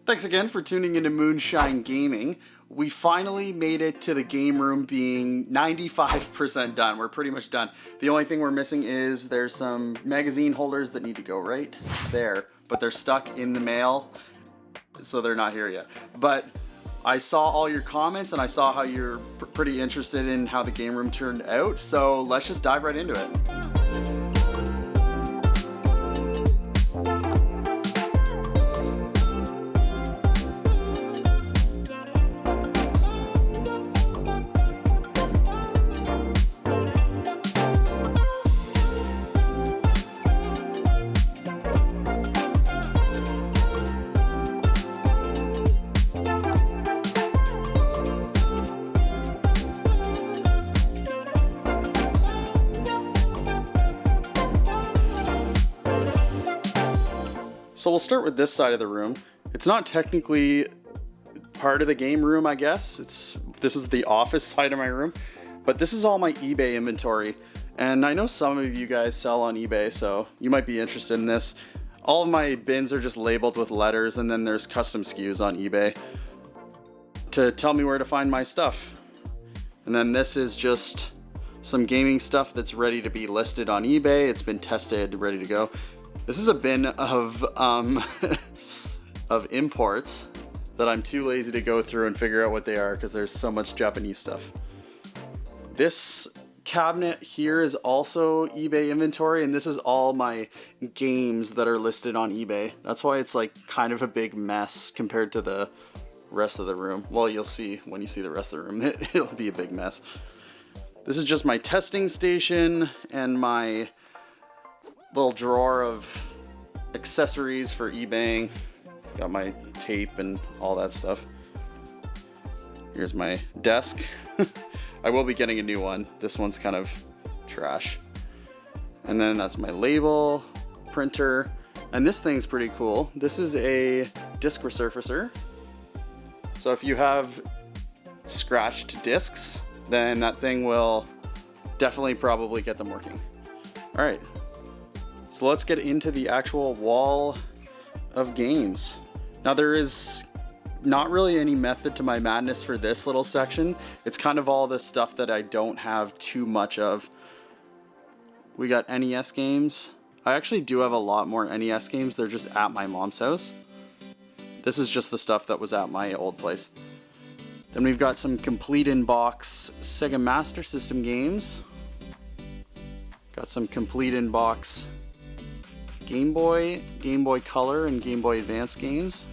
Thanks again for tuning into Moonshine Gaming. We finally made it to the game room being 95% done. We're pretty much done. The only thing we're missing is there's some magazine holders that need to go right there, but they're stuck in the mail, so they're not here yet. But I saw all your comments and I saw how you're pretty interested in how the game room turned out, so let's just dive right into it. So we'll start with this side of the room. It's not technically part of the game room, I guess. This is the office side of my room, but this is all my eBay inventory. And I know some of you guys sell on eBay, so you might be interested in this. All of my bins are just labeled with letters, and then there's custom SKUs on eBay to tell me where to find my stuff. And then this is just some gaming stuff that's ready to be listed on eBay. It's been tested, ready to go. This is a bin of of imports that I'm too lazy to go through and figure out what they are because there's so much Japanese stuff. This cabinet here is also eBay inventory, and this is all my games that are listed on eBay. That's why it's like kind of a big mess compared to the rest of the room. Well, you'll see when you see the rest of the room, it'll be a big mess. This is just my testing station and my little drawer of accessories for eBaying. Got my tape and all that stuff. Here's my desk. I will be getting a new one. This one's kind of trash. And then that's my label, printer, and this thing's pretty cool. This is a disc resurfacer. So if you have scratched discs, then that thing will definitely probably get them working. All right. So let's get into the actual wall of games. Now there is not really any method to my madness for this little section. It's kind of all the stuff that I don't have too much of. We got NES games. I actually do have a lot more NES games. They're just at my mom's house. This is just the stuff that was at my old place. Then we've got some complete in-box Sega Master System games. Got some complete in-box Game Boy Color, and Game Boy Advance games.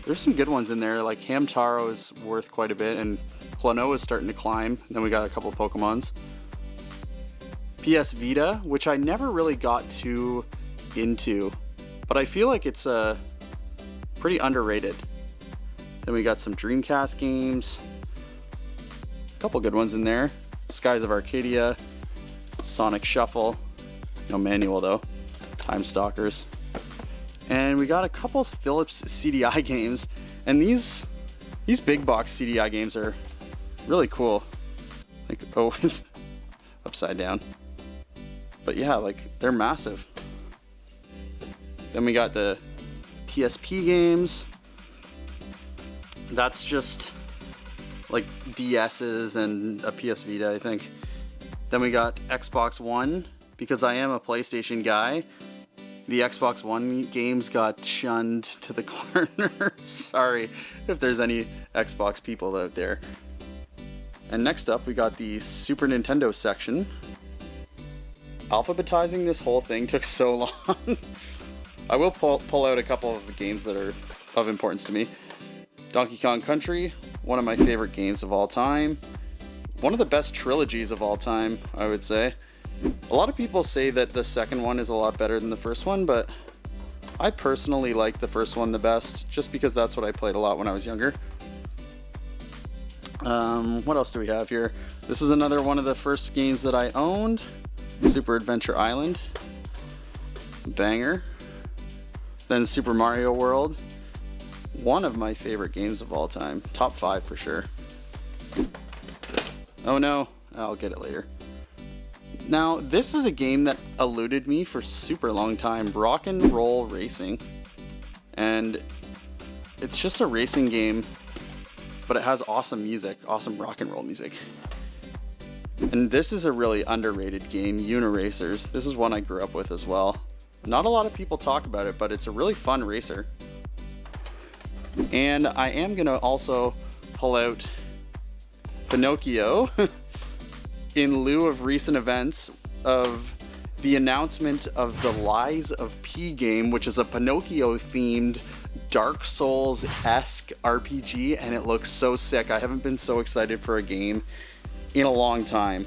There's some good ones in there, like Hamtaro is worth quite a bit, and Klonoa is starting to climb. Then we got a couple of Pokemons. PS Vita, which I never really got too into, but I feel like it's pretty underrated. Then we got some Dreamcast games. A couple good ones in there. Skies of Arcadia, Sonic Shuffle. No manual though. Time Stalkers. And we got a couple Philips CDI games, and these big box CDI games are really cool. Like, oh, it's upside down. But yeah, like, they're massive. Then we got the PSP games. That's just like DS's and a PS Vita, I think. Then we got Xbox One, because I am a PlayStation guy. The Xbox One games got shunned to the corner. Sorry if there's any Xbox people out there. And next up, we got the Super Nintendo section. Alphabetizing this whole thing took so long. I will pull out a couple of the games that are of importance to me. Donkey Kong Country, one of my favorite games of all time. One of the best trilogies of all time, I would say. A lot of people say that the second one is a lot better than the first one, but I personally like the first one the best, just because that's what I played a lot when I was younger. What else do we have here? This is another one of the first games that I owned. Super Adventure Island. Banger. Then Super Mario World. One of my favorite games of all time. Top 5 for sure. Oh no, I'll get it later. Now, this is a game that eluded me for a super long time, Rock and Roll Racing. And it's just a racing game, but it has awesome music, awesome rock and roll music. And this is a really underrated game, Uniracers. This is one I grew up with as well. Not a lot of people talk about it, but it's a really fun racer. And I am gonna also pull out Pinocchio in lieu of recent events of the announcement of the Lies of P game, which is a Pinocchio themed Dark Souls-esque RPG, and it looks so sick. I haven't been so excited for a game in a long time.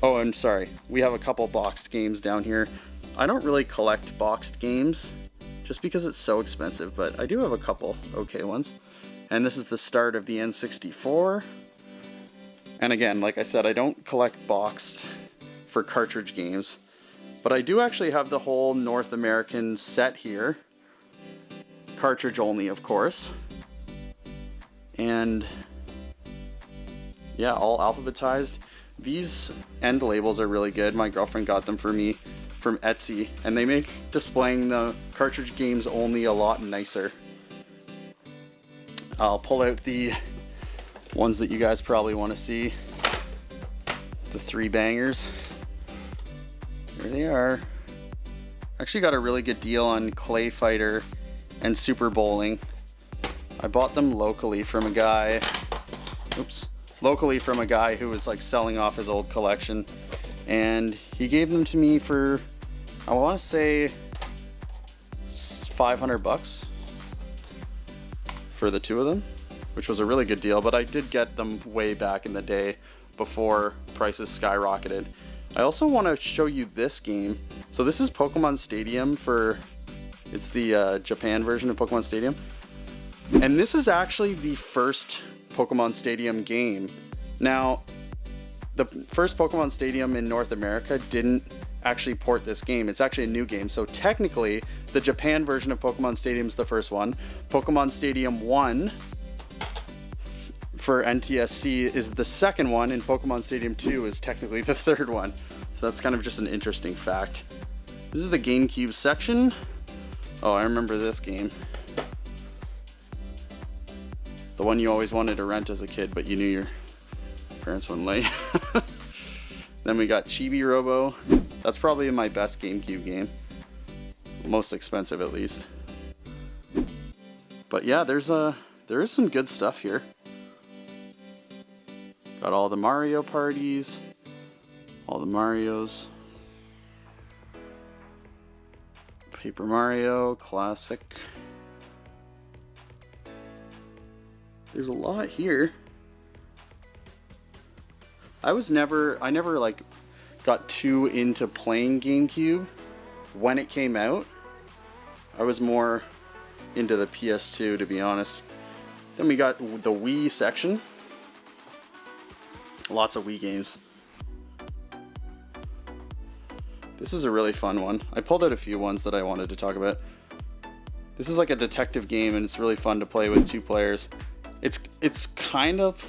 Oh, and sorry, we have a couple boxed games down here. I don't really collect boxed games just because it's so expensive, but I do have a couple okay ones. And this is the start of the N64. And again, like I said, I don't collect boxed for cartridge games, but I do actually have the whole North American set here. Cartridge only, of course. And yeah, all alphabetized. These end labels are really good. My girlfriend got them for me from Etsy, and they make displaying the cartridge games only a lot nicer. I'll pull out the ones that you guys probably want to see. The 3 bangers. Here they are. Actually got a really good deal on Clay Fighter and Super Bowling. I bought them locally from a guy. Locally from a guy who was like selling off his old collection, and he gave them to me for, I want to say, $500 for the 2 of them, which was a really good deal. But I did get them way back in the day before prices skyrocketed. I also want to show you this game. So this is Pokemon Stadium it's the Japan version of Pokemon Stadium. And this is actually the first Pokemon Stadium game. Now, the first Pokemon Stadium in North America didn't actually port this game. It's actually a new game. So technically, the Japan version of Pokemon Stadium is the first one. Pokemon Stadium 1 for NTSC is the second one, and Pokemon Stadium 2 is technically the third one. So that's kind of just an interesting fact. This is the GameCube section. Oh, I remember this game. The one you always wanted to rent as a kid, but you knew your parents wouldn't let you. Then we got Chibi Robo. That's probably my best GameCube game. Most expensive, at least. But yeah, there is some good stuff here. Got all the Mario parties, all the Marios. Paper Mario, classic. There's a lot here. I never like got too into playing GameCube when it came out. I was more into the PS2, to be honest. Then we got the Wii section. Lots of Wii games. This is a really fun one. I pulled out a few ones that I wanted to talk about. This is like a detective game, and it's really fun to play with 2 players. It's kind of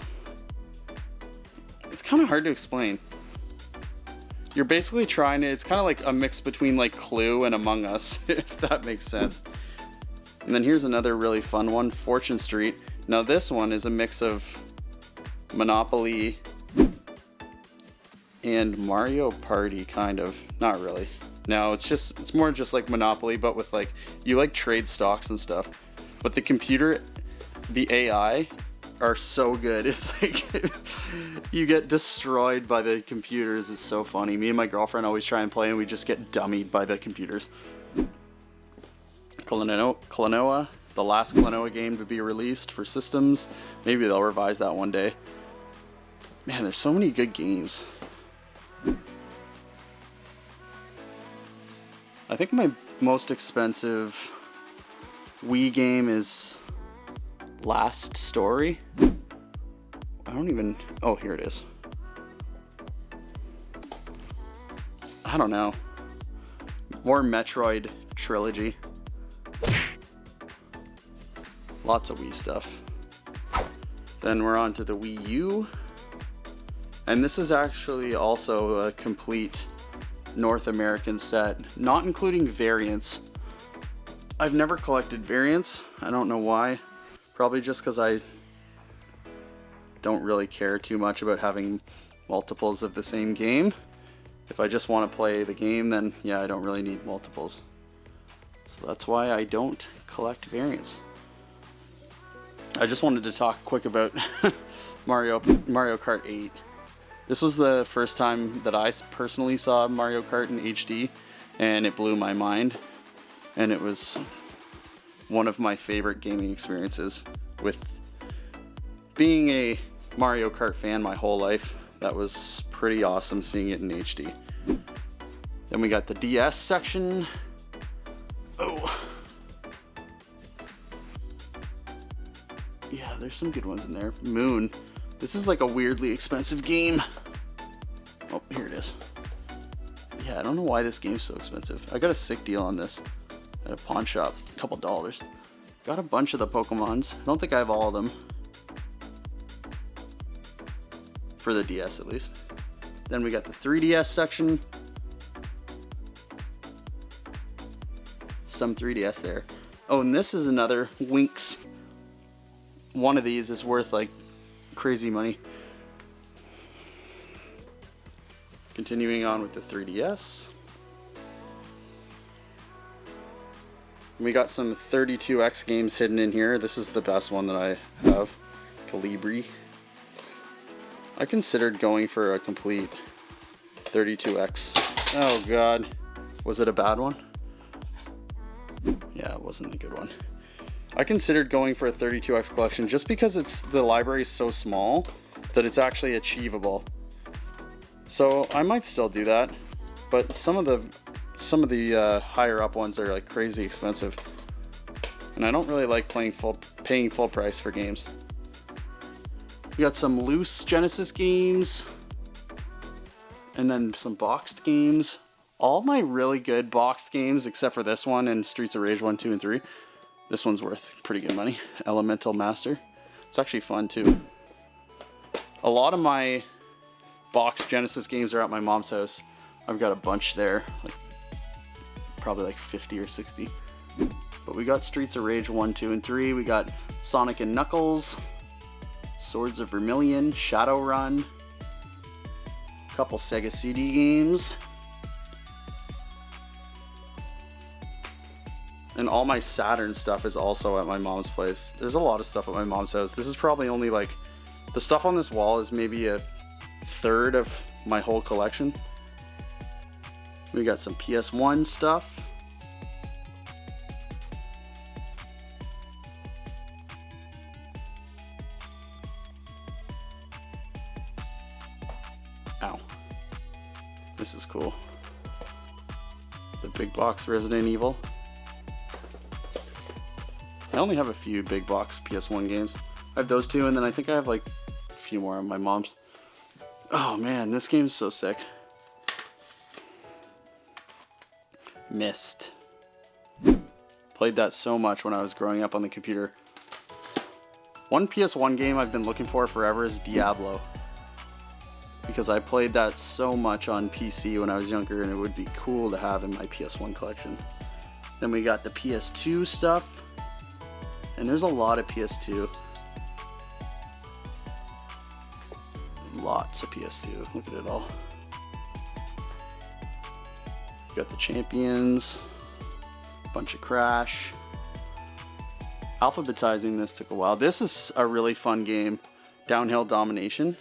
hard to explain. You're basically trying to, it's kind of like a mix between like Clue and Among Us, if that makes sense. And then here's another really fun one, Fortune Street. Now this one is a mix of Monopoly and Mario Party, kind of. Not really. No, it's more just like Monopoly, but with like, you like trade stocks and stuff. But the computer, the AI are so good. It's like you get destroyed by the computers. It's so funny. Me and my girlfriend always try and play, and we just get dummied by the computers. Klonoa, the last Klonoa game to be released for systems. Maybe they'll revise that one day. Man, there's so many good games. I think my most expensive Wii game is Last Story. I don't even... Oh, here it is. I don't know. More Metroid trilogy. Lots of Wii stuff. Then we're on to the Wii U. And this is actually also a complete North American set, not including variants. I've never collected variants. I don't know why. Probably just because I don't really care too much about having multiples of the same game. If I just want to play the game, then yeah, I don't really need multiples. So that's why I don't collect variants. I just wanted to talk quick about Mario Kart 8. This was the first time that I personally saw Mario Kart in HD, and it blew my mind. And it was one of my favorite gaming experiences. With being a Mario Kart fan my whole life, that was pretty awesome seeing it in HD. Then we got the DS section. Oh. Yeah, there's some good ones in there. Moon. This is like a weirdly expensive game. Oh, here it is. Yeah, I don't know why this game's so expensive. I got a sick deal on this at a pawn shop. A couple dollars. Got a bunch of the Pokemons. I don't think I have all of them. For the DS at least. Then we got the 3DS section. Some 3DS there. Oh, and this is another Winx. One of these is worth like crazy money. Continuing on with the 3DS. We got some 32X games hidden in here. This is the best one that I have. Calibri. I considered going for a complete 32X. Oh god. Was it a bad one? Yeah, it wasn't a good one. I considered going for a 32X collection just because the library is so small that it's actually achievable. So I might still do that, but some of the higher up ones are like crazy expensive, and I don't really like paying full price for games. We got some loose Genesis games, and then some boxed games. All my really good boxed games, except for this one and Streets of Rage 1, 2, and 3. This one's worth pretty good money. Elemental Master. It's actually fun too. A lot of my boxed Genesis games are at my mom's house. I've got a bunch there, like probably like 50 or 60. But we got Streets of Rage 1, 2, and 3. We got Sonic and Knuckles, Swords of Vermilion, Shadowrun, a couple Sega CD games. And all my Saturn stuff is also at my mom's place. There's a lot of stuff at my mom's house. This is probably only like, the stuff on this wall is maybe a third of my whole collection. We got some PS1 stuff. Ow. This is cool. The big box Resident Evil. I only have a few big box PS1 games. I have those two, and then I think I have like a few more on my mom's. Oh man, this game's so sick. Myst. Played that so much when I was growing up on the computer. One PS1 game I've been looking for forever is Diablo. Because I played that so much on PC when I was younger, and it would be cool to have in my PS1 collection. Then we got the PS2 stuff. And there's a lot of PS2. Lots of PS2. Look at it all. Got the Champions. Bunch of Crash. Alphabetizing this took a while. This is a really fun game. Downhill Domination.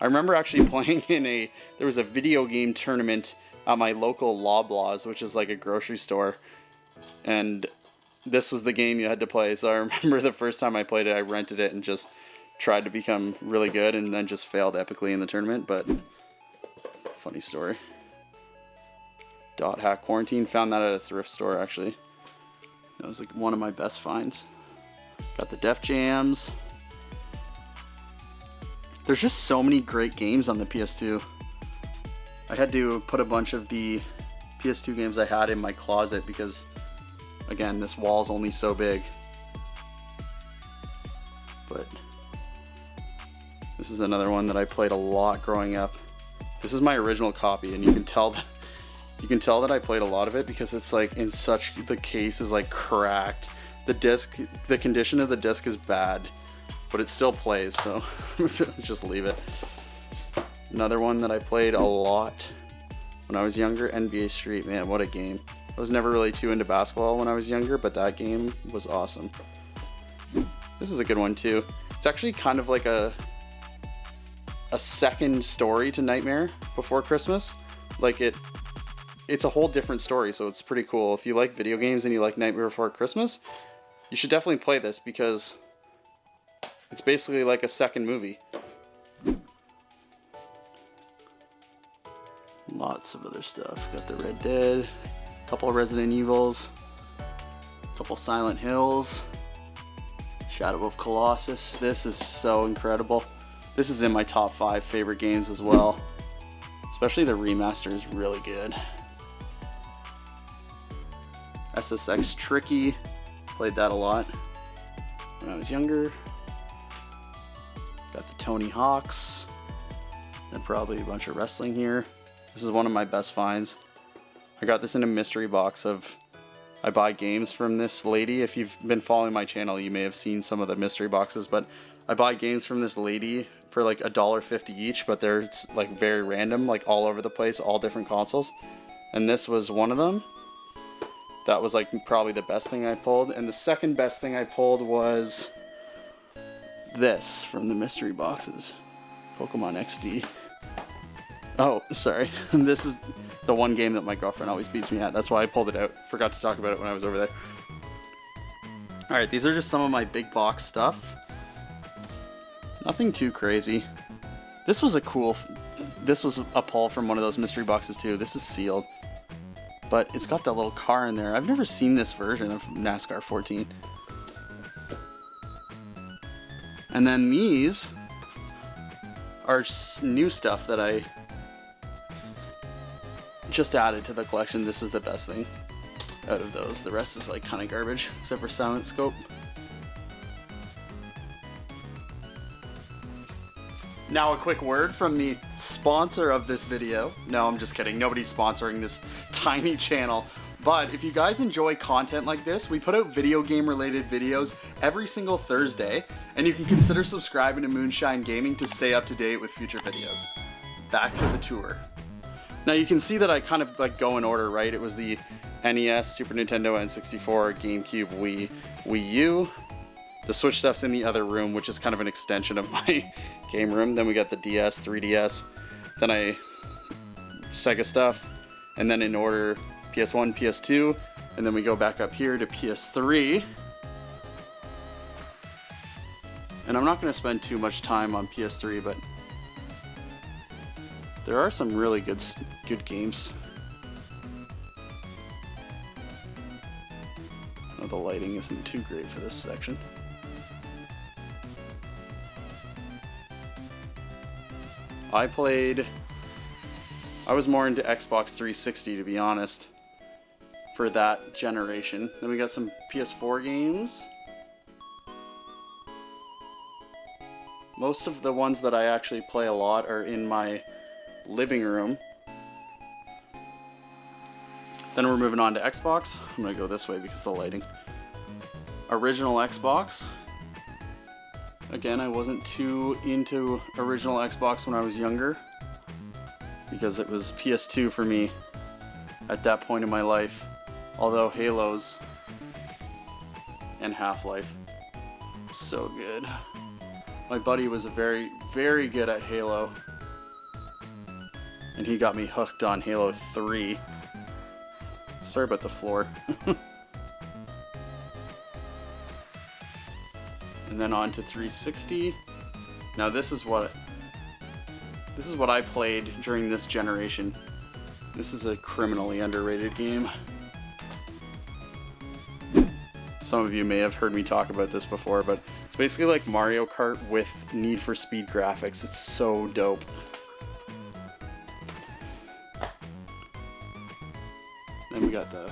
I remember actually playing there was a video game tournament at my local Loblaws, which is like a grocery store. And this was the game you had to play. So I remember the first time I played it, I rented it and just tried to become really good, and then just failed epically in the tournament. But funny story. Dot Hack Quarantine. Found that at a thrift store, actually. That was like one of my best finds. Got the Def Jams. There's just so many great games on the PS2. I had to put a bunch of the PS2 games I had in my closet because, again, this wall's only so big. But this is another one that I played a lot growing up. This is my original copy, and you can tell that I played a lot of it because it's like the case is like cracked. The disc, the condition of the disc is bad, but it still plays, so just leave it. Another one that I played a lot when I was younger, NBA Street. Man, what a game. I was never really too into basketball when I was younger, but that game was awesome. This is a good one too. It's actually kind of like a second story to Nightmare Before Christmas. Like it's a whole different story, so it's pretty cool. If you like video games and you like Nightmare Before Christmas, you should definitely play this because it's basically like a second movie. Lots of other stuff. Got the Red Dead, a couple of Resident Evils, a couple Silent Hills, Shadow of Colossus. This is so incredible. This is in my top 5 favorite games as well. Especially the remaster is really good. SSX Tricky. Played that a lot when I was younger. Got the Tony Hawks. And probably a bunch of wrestling here. This is one of my best finds. I got this in a mystery box of... I buy games from this lady. If you've been following my channel, you may have seen some of the mystery boxes, but I buy games from this lady for like $1.50 each, but they're like very random, like all over the place, all different consoles. And this was one of them. That was like probably the best thing I pulled. And the second best thing I pulled was this from the mystery boxes. Pokemon XD. Oh, sorry. This is the one game that my girlfriend always beats me at. That's why I pulled it out. Forgot to talk about it when I was over there. Alright, these are just some of my big box stuff. Nothing too crazy. This was a pull from one of those mystery boxes too. This is sealed. But it's got that little car in there. I've never seen this version of NASCAR 14. And then these are new stuff that I just added to the collection. This is the best thing out of those. The rest is like kind of garbage, except for Silent Scope. Now a quick word from the sponsor of this video. No, I'm just kidding. Nobody's sponsoring this tiny channel. But if you guys enjoy content like this, we put out video game related videos every single Thursday, and you can consider subscribing to Moonshine Gaming to stay up to date with future videos. Back to the tour. Now you can see that I kind of like go in order, right? It was the NES, Super Nintendo, N64, Gamecube, Wii U. The Switch stuff's in the other room, which is kind of an extension of my game room. Then we got the DS, 3DS, then Sega stuff, and then in order PS1, PS2, and then we go back up here to PS3. And I'm not going to spend too much time on PS3, but there are some really good games. Oh, the lighting isn't too great for this section. I was more into Xbox 360 to be honest, for that generation. Then we got some PS4 games. Most of the ones that I actually play a lot are in my living room. Then we're moving on to Xbox. I'm gonna go this way because of the lighting. Original Xbox. Again, I wasn't too into original Xbox when I was younger, because it was PS2 for me at that point in my life. Although Halos and Half-Life, so good. My buddy was very, very good at Halo, and he got me hooked on Halo 3. Sorry about the floor. And then on to 360. Now this is what I played during this generation. This is a criminally underrated game. Some of you may have heard me talk about this before, but it's basically like Mario Kart with Need for Speed graphics. It's so dope. Then we got the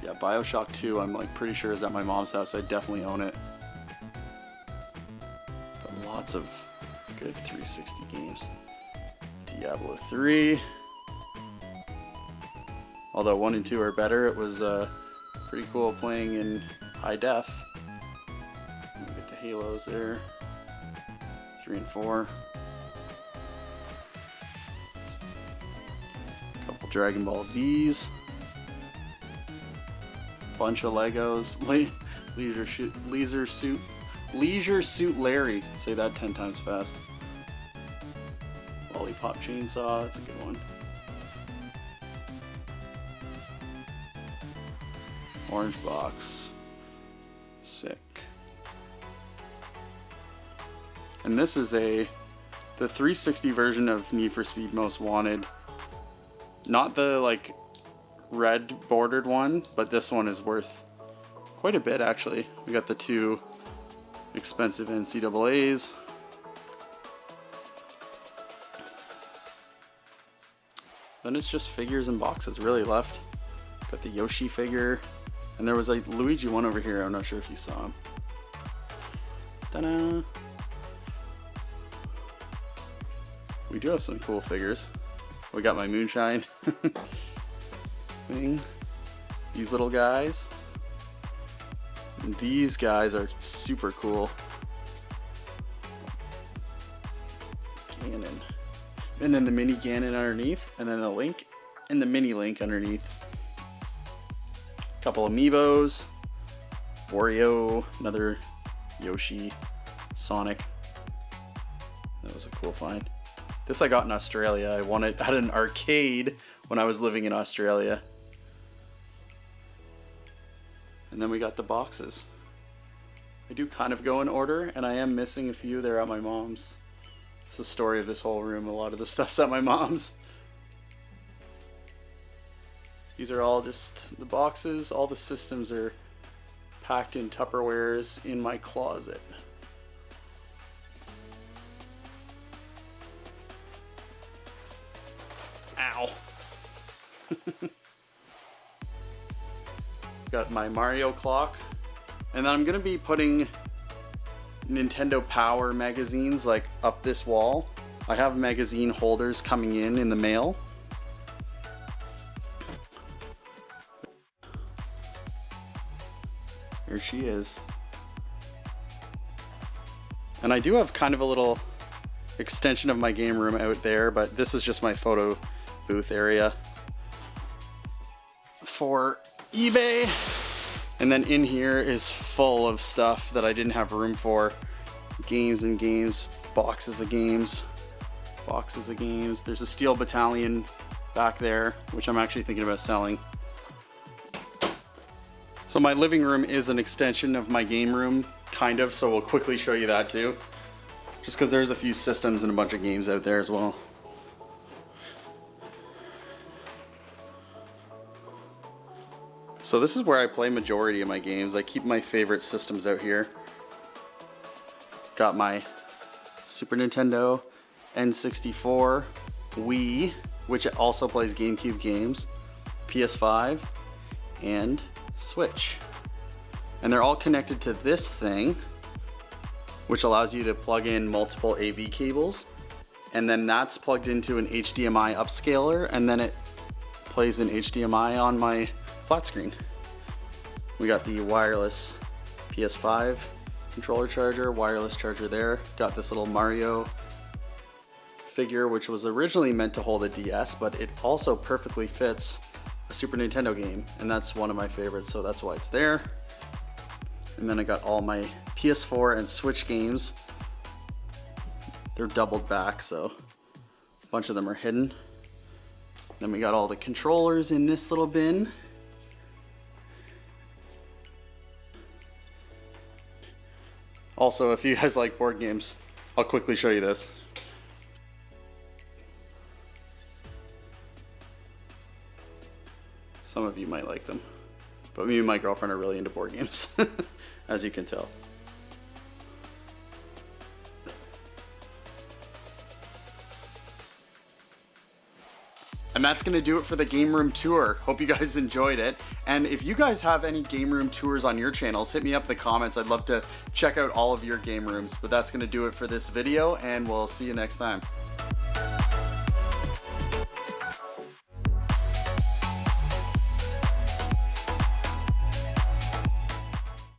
BioShock 2. I'm like pretty sure is at my mom's house. I definitely own it. But lots of good 360 games. Diablo 3. Although 1 and 2 are better, it was pretty cool playing in high def. Get the halos there. 3 and 4. Couple Dragon Ball Z's. Bunch of Legos. Leisure Suit Larry. Say that 10 times fast. Lollipop Chainsaw. That's a good one. Orange Box. Sick. And this is the 360 version of Need for Speed Most Wanted. Not the like red bordered one, but this one is worth quite a bit actually. We got the 2 expensive NCAAs. Then it's just figures and boxes really left. Got the Yoshi figure. And there was a Luigi one over here. I'm not sure if you saw him. Ta-da! We do have some cool figures. We got my Moonshine thing. These little guys. And these guys are super cool. Ganon. And then the mini Ganon underneath. And then the Link and the mini Link underneath. Couple amiibos, Wario, another Yoshi, Sonic. That was a cool find. This I got in Australia. I won it at an arcade when I was living in Australia. And then we got the boxes. I do kind of go in order, and I am missing a few. They're at my mom's. It's the story of this whole room. A lot of the stuff's at my mom's. These are all just the boxes. All the systems are packed in Tupperwares in my closet. Ow. Got my Mario clock. And then I'm going to be putting Nintendo Power magazines like up this wall. I have magazine holders coming in the mail. Here she is. And I do have kind of a little extension of my game room out there, but this is just my photo booth area for eBay. And then in here is full of stuff that I didn't have room for. Games and games, boxes of games, boxes of games. There's a Steel Battalion back there, which I'm actually thinking about selling. So my living room is an extension of my game room, kind of, so we'll quickly show you that too. Just because there's a few systems and a bunch of games out there as well. So this is where I play majority of my games. I keep my favorite systems out here. Got my Super Nintendo, N64, Wii, which also plays GameCube games, PS5, and Switch. And they're all connected to this thing, which allows you to plug in multiple AV cables. And then that's plugged into an HDMI upscaler, and then it plays in HDMI on my flat screen. We got the wireless PS5 controller charger, wireless charger there. Got this little Mario figure, which was originally meant to hold a DS, but it also perfectly fits a Super Nintendo game, and that's one of my favorites, so that's why it's there. And then I got all my PS4 and Switch games. They're doubled back, so a bunch of them are hidden. Then we got all the controllers in this little bin. Also, if you guys like board games, I'll quickly show you this. Some of you might like them, but me and my girlfriend are really into board games, as you can tell. And that's going to do it for the Game Room tour. Hope you guys enjoyed it. And if you guys have any Game Room tours on your channels, hit me up in the comments. I'd love to check out all of your game rooms. But that's going to do it for this video, and we'll see you next time.